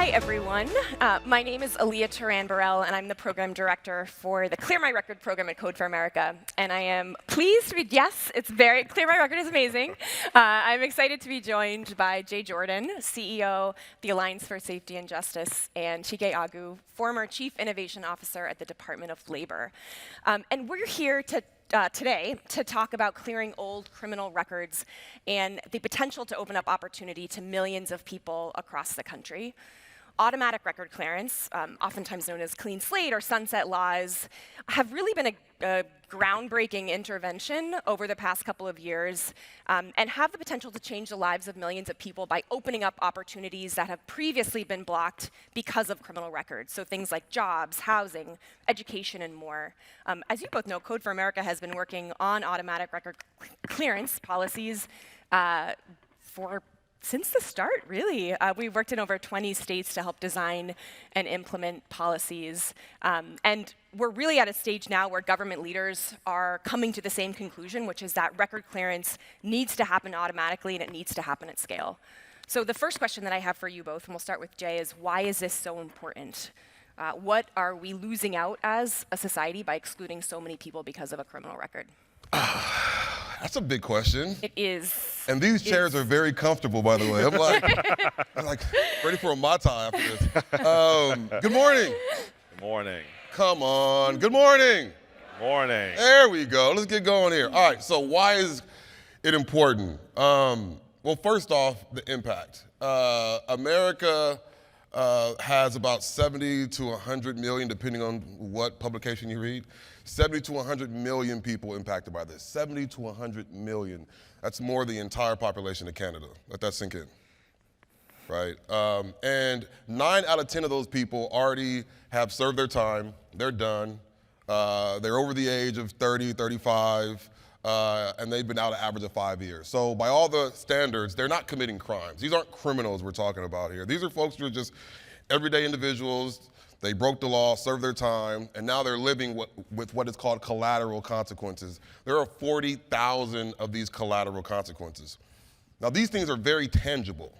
Hi, everyone. My name is Alia Toran-Burrell, and I'm the program director for the Clear My Record program at Code for America. And I am pleased to be, yes, Clear My Record is amazing. I'm excited to be joined by Jay Jordan, CEO of the Alliance for Safety and Justice, and Chike Aguh, former Chief Innovation Officer at the Department of Labor. And we're here today to talk about clearing old criminal records and the potential to open up opportunity to millions of people across the country. Automatic record clearance, oftentimes known as clean slate or sunset laws, have really been a groundbreaking intervention over the past couple of years and have the potential to change the lives of millions of people by opening up opportunities that have previously been blocked because of criminal records. So things like jobs, housing, education, and more. As you both know, Code for America has been working on automatic record clearance policies since the start, really. We've worked in over 20 states to help design and implement policies. And we're really at a stage now where government leaders are coming to the same conclusion, which is that record clearance needs to happen automatically and it needs to happen at scale. So the first question that I have for you both, and we'll start with Jay, is why is this so important? What are we losing out as a society by excluding so many people because of a criminal record? That's a big question. It is. And these chairs are very comfortable, by the way. I'm like ready for a Mai Tai after this. Good morning. Good morning. Come on. Good morning. Morning. There we go. Let's get going here. All right. So why is it important? Well, first off, the impact. America has about 70 to 100 million, depending on what publication you read. 70 to 100 million people impacted by this. 70 to 100 million. That's more than the entire population of Canada. Let that sink in, right? And 9 out of 10 of those people already have served their time. They're done. They're over the age of 30, 35, and they've been out an average of 5 years. So by all the standards, they're not committing crimes. These aren't criminals we're talking about here. These are folks who are just everyday individuals. They broke the law, served their time, and now they're living with what is called collateral consequences. There are 40,000 of these collateral consequences. Now, these things are very tangible.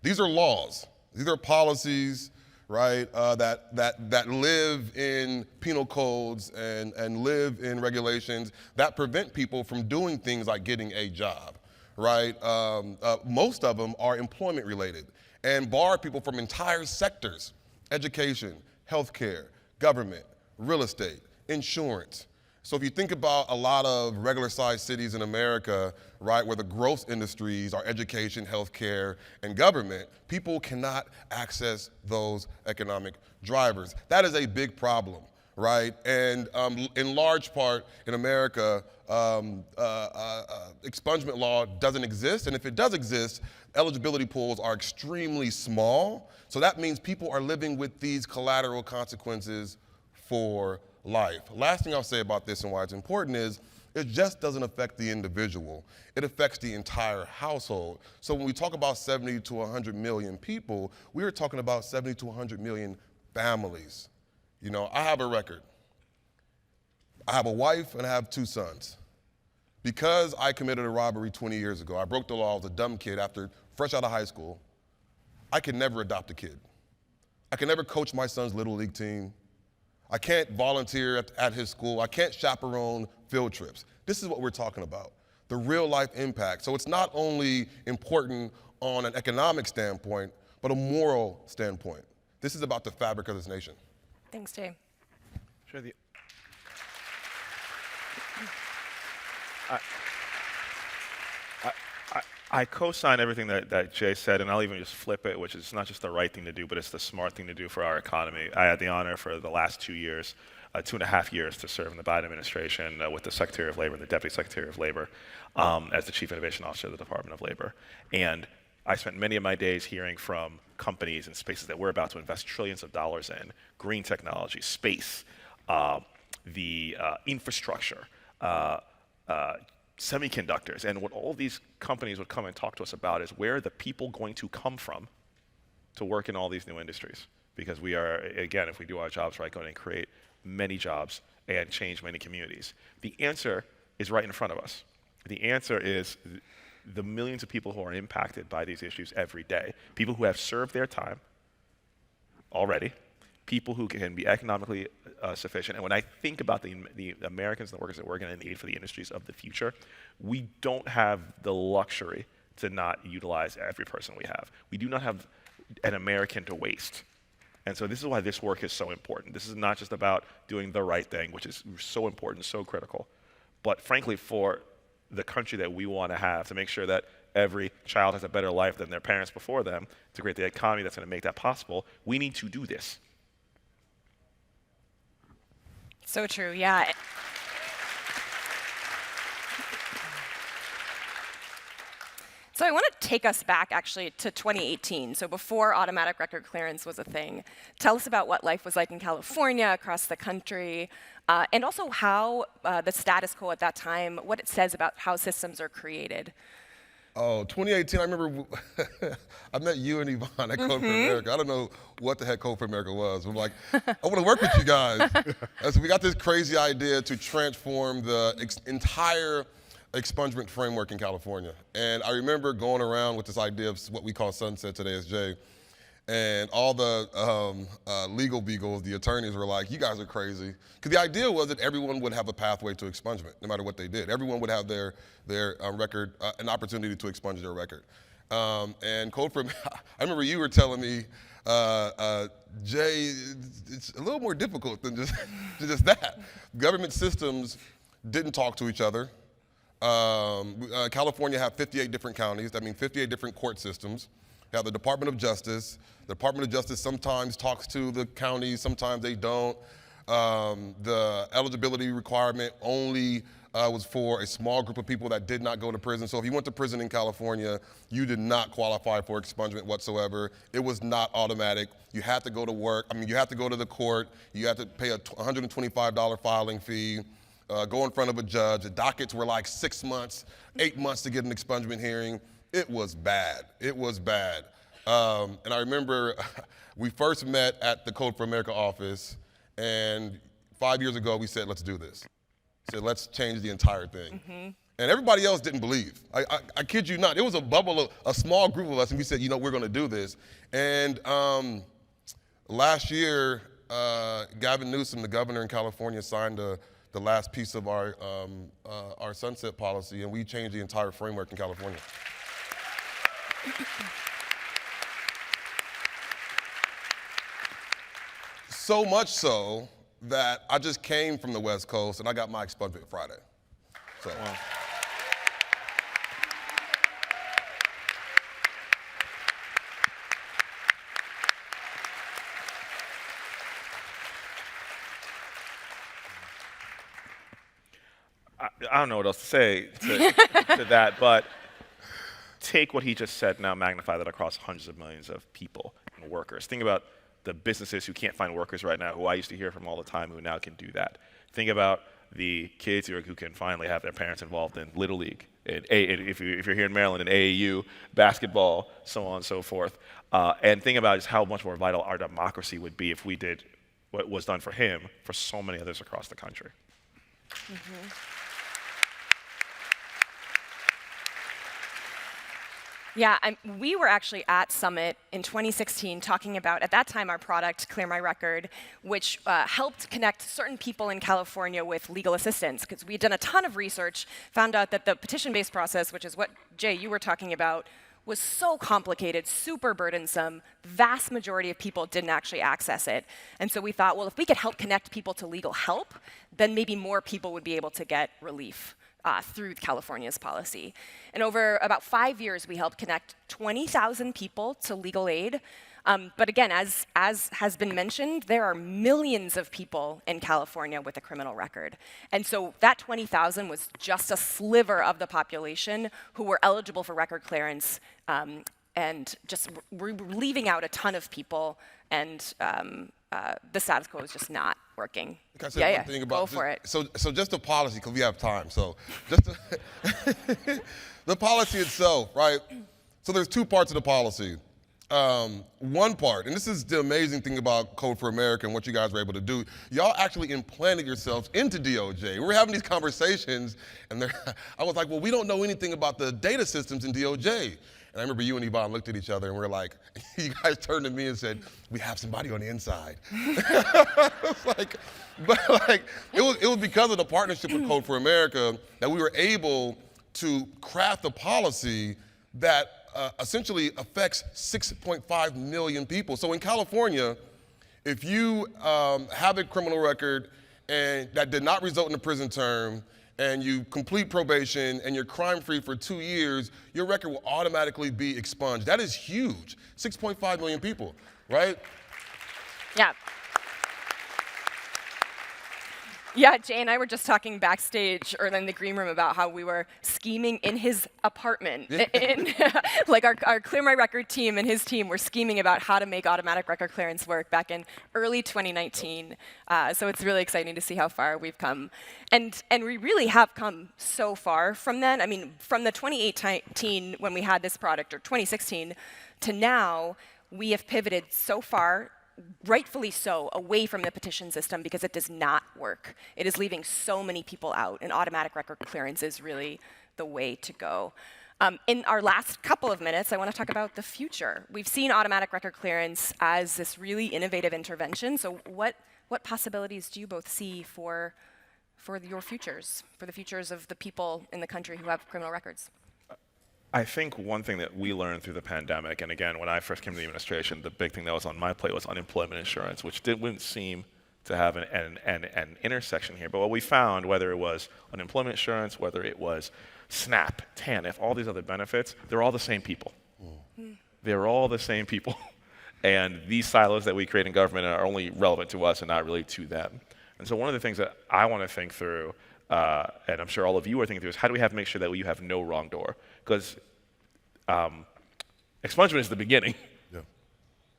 These are laws. These are policies, right, that live in penal codes and live in regulations that prevent people from doing things like getting a job, right? Most of them are employment related and bar people from entire sectors: education, healthcare, government, real estate, insurance. So if you think about a lot of regular-sized cities in America, right, where the gross industries are education, healthcare, and government, people cannot access those economic drivers. That is a big problem, right? And in large part in America, expungement law doesn't exist, and if it does exist, eligibility pools are extremely small. So that means people are living with these collateral consequences for life. Last thing I'll say about this and why it's important is it just doesn't affect the individual. It affects the entire household. So when we talk about 70 to 100 million people, we are talking about 70 to 100 million families. You know, I have a record. I have a wife and I have 2 sons. Because I committed a robbery 20 years ago, I broke the law, I was a dumb kid fresh out of high school, I can never adopt a kid. I can never coach my son's little league team. I can't volunteer at his school. I can't chaperone field trips. This is what we're talking about, the real life impact. So it's not only important on an economic standpoint, but a moral standpoint. This is about the fabric of this nation. Thanks, Jay. Sure. I co-sign everything that Jay said, and I'll even just flip it, which is not just the right thing to do, but it's the smart thing to do for our economy. I had the honor for the last 2 years, 2.5 years, to serve in the Biden administration with the Secretary of Labor, the Deputy Secretary of Labor, as the Chief Innovation Officer of the Department of Labor. And I spent many of my days hearing from companies and spaces that we're about to invest trillions of dollars in: green technology, space, the infrastructure, semiconductors. And what all these companies would come and talk to us about is where are the people going to come from to work in all these new industries? Because we are, again, if we do our jobs right, going to create many jobs and change many communities. The answer is right in front of us. The answer is the millions of people who are impacted by these issues every day. People who have served their time, already, people who can be economically sufficient. And when I think about the Americans and the workers that we're going to need for the industries of the future, we don't have the luxury to not utilize every person we have. We do not have an American to waste. And so this is why this work is so important. This is not just about doing the right thing, which is so important, so critical, but frankly for the country that we want to have, to make sure that every child has a better life than their parents before them, to create the economy that's going to make that possible, we need to do this. So true, yeah. So I want to take us back, actually, to 2018, so before automatic record clearance was a thing. Tell us about what life was like in California, across the country, and also how the status quo at that time, what it says about how systems are created. Oh, 2018, I remember I met you and Yvonne at Code for America. I don't know what the heck Code for America was. I'm like, I want to work with you guys. And so we got this crazy idea to transform the entire expungement framework in California. And I remember going around with this idea of what we call sunset today as Jay. And all the legal beagles, the attorneys were like, you guys are crazy. Because the idea was that everyone would have a pathway to expungement, no matter what they did. Everyone would have their record, an opportunity to expunge their record. And Code for, I remember you were telling me, Jay, it's a little more difficult than just that. Government systems didn't talk to each other. California had 58 different counties. That means 58 different court systems. You have the Department of Justice. The Department of Justice sometimes talks to the counties, sometimes they don't. The eligibility requirement only was for a small group of people that did not go to prison. So if you went to prison in California, you did not qualify for expungement whatsoever. It was not automatic. You had to go to work. I mean, you had to go to the court. You had to pay a $125 filing fee. Go in front of a judge. The dockets were like 6 months, 8 months to get an expungement hearing. It was bad. It was bad. And I remember we first met at the Code for America office, and 5 years ago we said, let's do this. Said, let's change the entire thing. And everybody else didn't believe. I kid you not. It was a bubble of a small group of us, and we said, you know, we're going to do this. And last year, Gavin Newsom, the governor in California, signed the last piece of our sunset policy, and we changed the entire framework in California. So much so that I just came from the West Coast and I got my expungement Friday. So. Wow. I don't know what else to say to that, but take what he just said now, magnify that across hundreds of millions of people and workers. Think about the businesses who can't find workers right now, who I used to hear from all the time, who now can do that. Think about the kids who can finally have their parents involved in Little League, if you're here in Maryland, in AAU, basketball, so on and so forth. And think about just how much more vital our democracy would be if we did what was done for him for so many others across the country. Yeah, we were actually at Summit in 2016 talking about, at that time, our product, Clear My Record, which helped connect certain people in California with legal assistance. Because we had done a ton of research, found out that the petition-based process, which is what, Jay, you were talking about, was so complicated, super burdensome. Vast majority of people didn't actually access it. And so we thought, well, if we could help connect people to legal help, then maybe more people would be able to get relief through California's policy. And over about 5 years, we helped connect 20,000 people to legal aid. But again, as has been mentioned, there are millions of people in California with a criminal record. And so that 20,000 was just a sliver of the population who were eligible for record clearance, and just we're leaving out a ton of people, and the status quo is just not working. Can I say one thing about go for it. So just the policy, because we have time. So just the policy itself, right? So there's two parts of the policy. One part, and this is the amazing thing about Code for America and what you guys were able to do, y'all actually implanted yourselves into DOJ. We were having these conversations, and I was like, well, we don't know anything about the data systems in DOJ. And I remember you and Yvonne looked at each other and we're like, you guys turned to me and said, we have somebody on the inside. It's like, but like, it was because of the partnership with Code for America that we were able to craft a policy that essentially affects 6.5 million people. So in California, if you have a criminal record and that did not result in a prison term, and you complete probation and you're crime-free for 2 years, your record will automatically be expunged. That is huge. 6.5 million people, right? Yeah. Yeah, Jay and I were just talking backstage or in the green room about how we were scheming in his apartment. Like our Clear My Record team and his team were scheming about how to make automatic record clearance work back in early 2019. So it's really exciting to see how far we've come. And we really have come so far from then. I mean, from the 2018 when we had this product, or 2016, to now, we have pivoted so far, rightfully so, away from the petition system because it does not work. It is leaving so many people out, and automatic record clearance is really the way to go. In our last couple of minutes, I want to talk about the future. We've seen automatic record clearance as this really innovative intervention. So what possibilities do you both see for your futures, for the futures of the people in the country who have criminal records? I think one thing that we learned through the pandemic, and again, when I first came to the administration, the big thing that was on my plate was unemployment insurance, which wouldn't seem to have an intersection here. But what we found, whether it was unemployment insurance, whether it was SNAP, TANF, all these other benefits, they're all the same people. They're all the same people. And these silos that we create in government are only relevant to us and not really to them. And so one of the things that I want to think through, and I'm sure all of you are thinking through, is how do we have to make sure that you have no wrong door? Because expungement is the beginning. Yeah.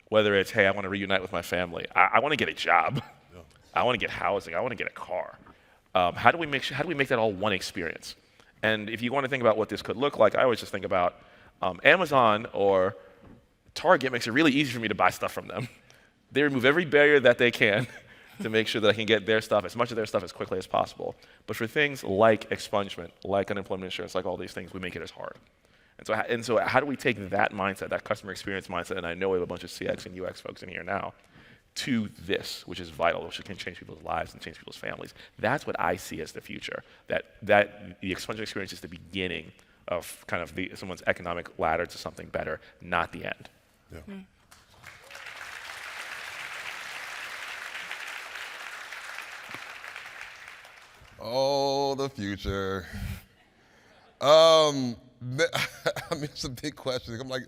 Whether it's, hey, I want to reunite with my family. I want to get a job. Yeah. I want to get housing. I want to get a car. How do we make that all one experience? And if you want to think about what this could look like, I always just think about Amazon or Target makes it really easy for me to buy stuff from them. They remove every barrier that they can to make sure that I can get their stuff, as much of their stuff as quickly as possible. But for things like expungement, like unemployment insurance, like all these things, we make it as hard. And so how do we take that mindset, that customer experience mindset, and I know we have a bunch of CX and UX folks in here now, to this, which is vital, which can change people's lives and change people's families. That's what I see as the future, that the expungement experience is the beginning of kind of someone's economic ladder to something better, not the end. Yeah. Mm. Oh, the future. I mean, it's a big question. I'm like,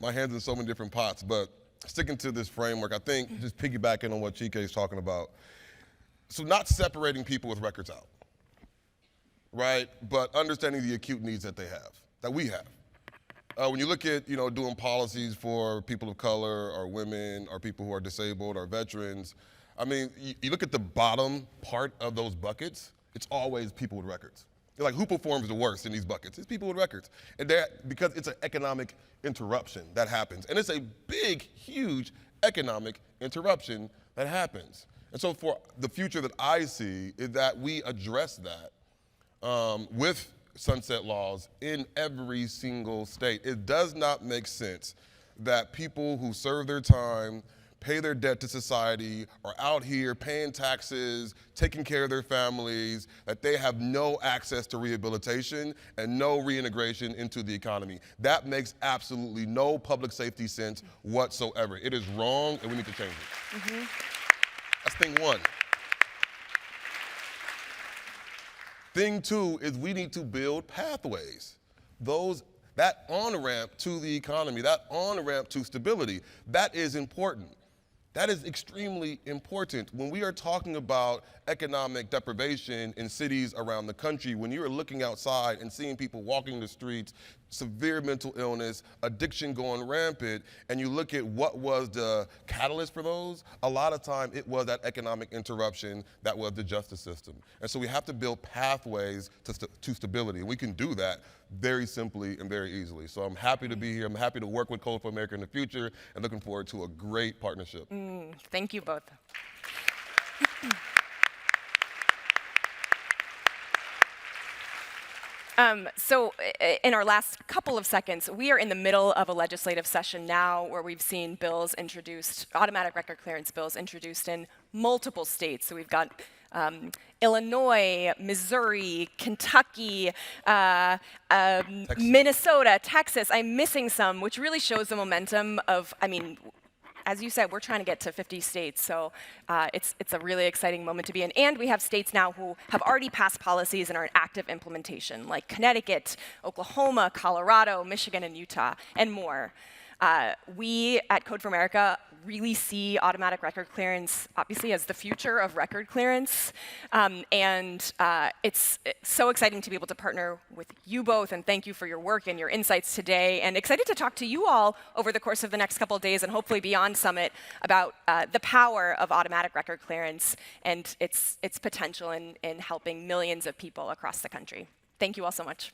my hands in so many different pots, but sticking to this framework, I think just piggybacking on what Chike is talking about. So not separating people with records out, right? But understanding the acute needs that they have, that we have. When you look at, doing policies for people of color or women or people who are disabled or veterans, I mean, you look at the bottom part of those buckets, it's always people with records. You're like, who performs the worst in these buckets? It's people with records. And because it's an economic interruption that happens. And it's a big, huge economic interruption that happens. And so for the future that I see is that we address that with sunset laws in every single state. It does not make sense that people who serve their time, pay their debt to society, are out here paying taxes, taking care of their families, that they have no access to rehabilitation and no reintegration into the economy. That makes absolutely no public safety sense whatsoever. It is wrong, and we need to change it. Mm-hmm. That's thing one. Thing two is we need to build pathways. That on-ramp to the economy, that on-ramp to stability, that is important. That is extremely important. When we are talking about economic deprivation in cities around the country, when you are looking outside and seeing people walking the streets, severe mental illness, addiction going rampant, and you look at what was the catalyst for those, a lot of time it was that economic interruption that was the justice system. And so we have to build pathways to stability. And we can do that very simply and very easily. So I'm happy to be here. I'm happy to work with Code for America in the future and looking forward to a great partnership. Thank you both. In our last couple of seconds, we are in the middle of a legislative session now where we've seen bills introduced, automatic record clearance bills introduced in multiple states. So we've got Illinois, Missouri, Kentucky, Minnesota, Texas. I'm missing some, which really shows the momentum of, as you said, we're trying to get to 50 states, so it's a really exciting moment to be in. And we have states now who have already passed policies and are in active implementation, like Connecticut, Oklahoma, Colorado, Michigan, and Utah, and more. We at Code for America really see automatic record clearance, obviously, as the future of record clearance. It's so exciting to be able to partner with you both, and thank you for your work and your insights today, and excited to talk to you all over the course of the next couple of days and hopefully beyond Summit about the power of automatic record clearance and its potential in helping millions of people across the country. Thank you all so much.